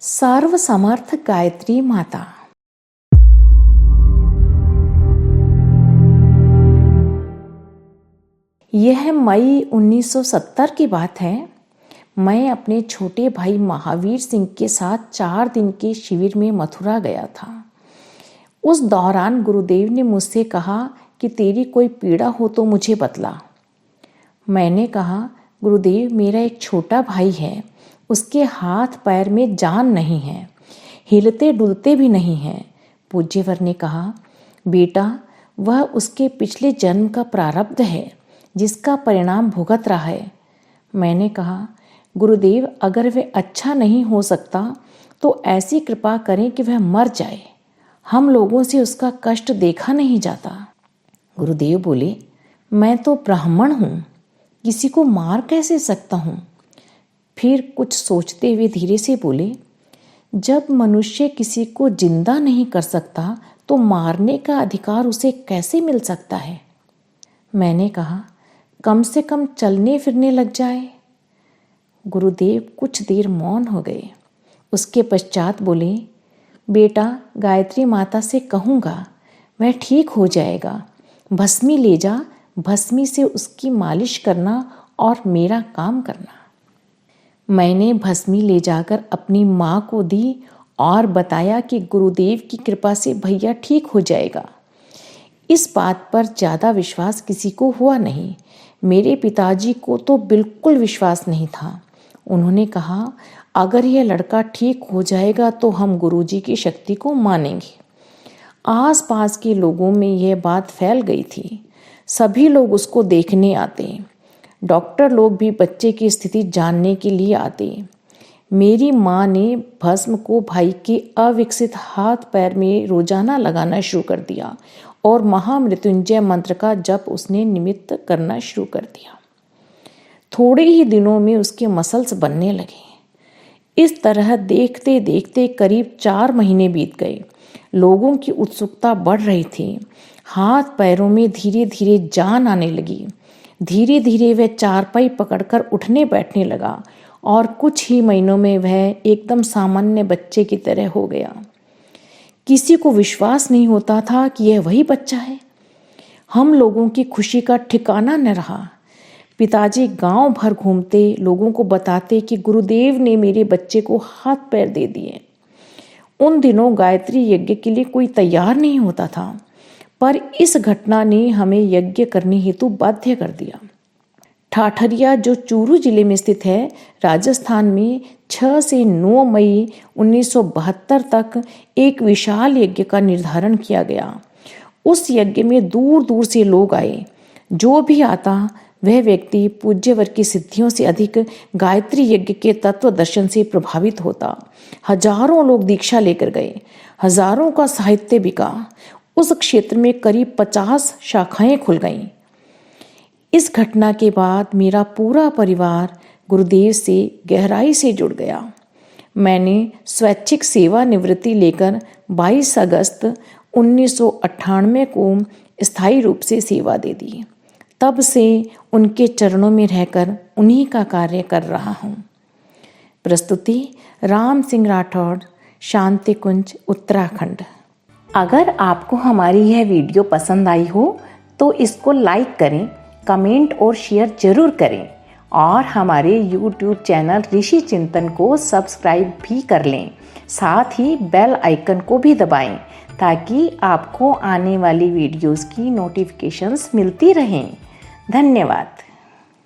सर्वसमर्थ गायत्री माता। यह मई 1970 की बात है। मैं अपने छोटे भाई महावीर सिंह के साथ 4 दिन के शिविर में मथुरा गया था। उस दौरान गुरुदेव ने मुझसे कहा कि तेरी कोई पीड़ा हो तो मुझे बतला। मैंने कहा, गुरुदेव, मेरा एक छोटा भाई है, उसके हाथ पैर में जान नहीं है, हिलते डुलते भी नहीं हैं। पूज्यवर ने कहा, बेटा, वह उसके पिछले जन्म का प्रारब्ध है जिसका परिणाम भुगत रहा है। मैंने कहा, गुरुदेव, अगर वह अच्छा नहीं हो सकता तो ऐसी कृपा करें कि वह मर जाए। हम लोगों से उसका कष्ट देखा नहीं जाता। गुरुदेव बोले, मैं तो ब्राह्मण हूँ, किसी को मार कैसे सकता हूँ। फिर कुछ सोचते हुए धीरे से बोले, जब मनुष्य किसी को जिंदा नहीं कर सकता तो मारने का अधिकार उसे कैसे मिल सकता है। मैंने कहा, कम से कम चलने फिरने लग जाए। गुरुदेव कुछ देर मौन हो गए। उसके पश्चात बोले, बेटा, गायत्री माता से कहूँगा, वह ठीक हो जाएगा। भस्मी ले जा, भस्मी से उसकी मालिश करना और मेरा काम करना। मैंने भस्मी ले जाकर अपनी माँ को दी और बताया कि गुरुदेव की कृपा से भैया ठीक हो जाएगा। इस बात पर ज़्यादा विश्वास किसी को हुआ नहीं। मेरे पिताजी को तो बिल्कुल विश्वास नहीं था। उन्होंने कहा, अगर यह लड़का ठीक हो जाएगा तो हम गुरुजी की शक्ति को मानेंगे। आसपास के लोगों में यह बात फैल गई थी। सभी लोग उसको देखने आते। डॉक्टर लोग भी बच्चे की स्थिति जानने के लिए आते। मेरी माँ ने भस्म को भाई के अविकसित हाथ पैर में रोजाना लगाना शुरू कर दिया और महामृत्युंजय मंत्र का जप उसने निमित्त करना शुरू कर दिया। थोड़े ही दिनों में उसके मसल्स बनने लगे। इस तरह देखते देखते करीब 4 महीने बीत गए। लोगों की उत्सुकता बढ़ रही थी। हाथ पैरों में धीरे धीरे जान आने लगी। धीरे धीरे वह चारपाई पकड़कर उठने बैठने लगा और कुछ ही महीनों में वह एकदम सामान्य बच्चे की तरह हो गया। किसी को विश्वास नहीं होता था कि यह वही बच्चा है। हम लोगों की खुशी का ठिकाना न रहा। पिताजी गांव भर घूमते, लोगों को बताते कि गुरुदेव ने मेरे बच्चे को हाथ पैर दे दिए। उन दिनों गायत्री यज्ञ के लिए कोई तैयार नहीं होता था, पर इस घटना ने हमें यज्ञ करने हेतु बाध्य कर दिया। ठाठरिया, जो चूरू जिले में स्थित है, राजस्थान में 6 से 9 मई 1972 तक एक विशाल यज्ञ का निर्धारण किया गया। उस यज्ञ में दूर दूर से लोग आए। जो भी आता वह व्यक्ति पूज्यवर की सिद्धियों से अधिक गायत्री यज्ञ के तत्व दर्शन से प्रभावित होता। हजारों लोग दीक्षा लेकर गए। हजारों का साहित्य बिका। उस क्षेत्र में करीब 50 शाखाएं खुल गईं। इस घटना के बाद मेरा पूरा परिवार गुरुदेव से गहराई से जुड़ गया। मैंने स्वैच्छिक सेवा निवृत्ति लेकर 22 अगस्त 1998 को स्थायी रूप से सेवा दे दी। तब से उनके चरणों में रहकर उन्हीं का कार्य कर रहा हूँ। प्रस्तुति राम सिंह राठौड़, शांति कुंज, उत्तराखंड। अगर आपको हमारी यह वीडियो पसंद आई हो तो इसको लाइक करें, कमेंट और शेयर जरूर करें और हमारे YouTube चैनल ऋषि चिंतन को सब्सक्राइब भी कर लें। साथ ही बेल आइकन को भी दबाएं ताकि आपको आने वाली वीडियोस की नोटिफिकेशंस मिलती रहें। धन्यवाद।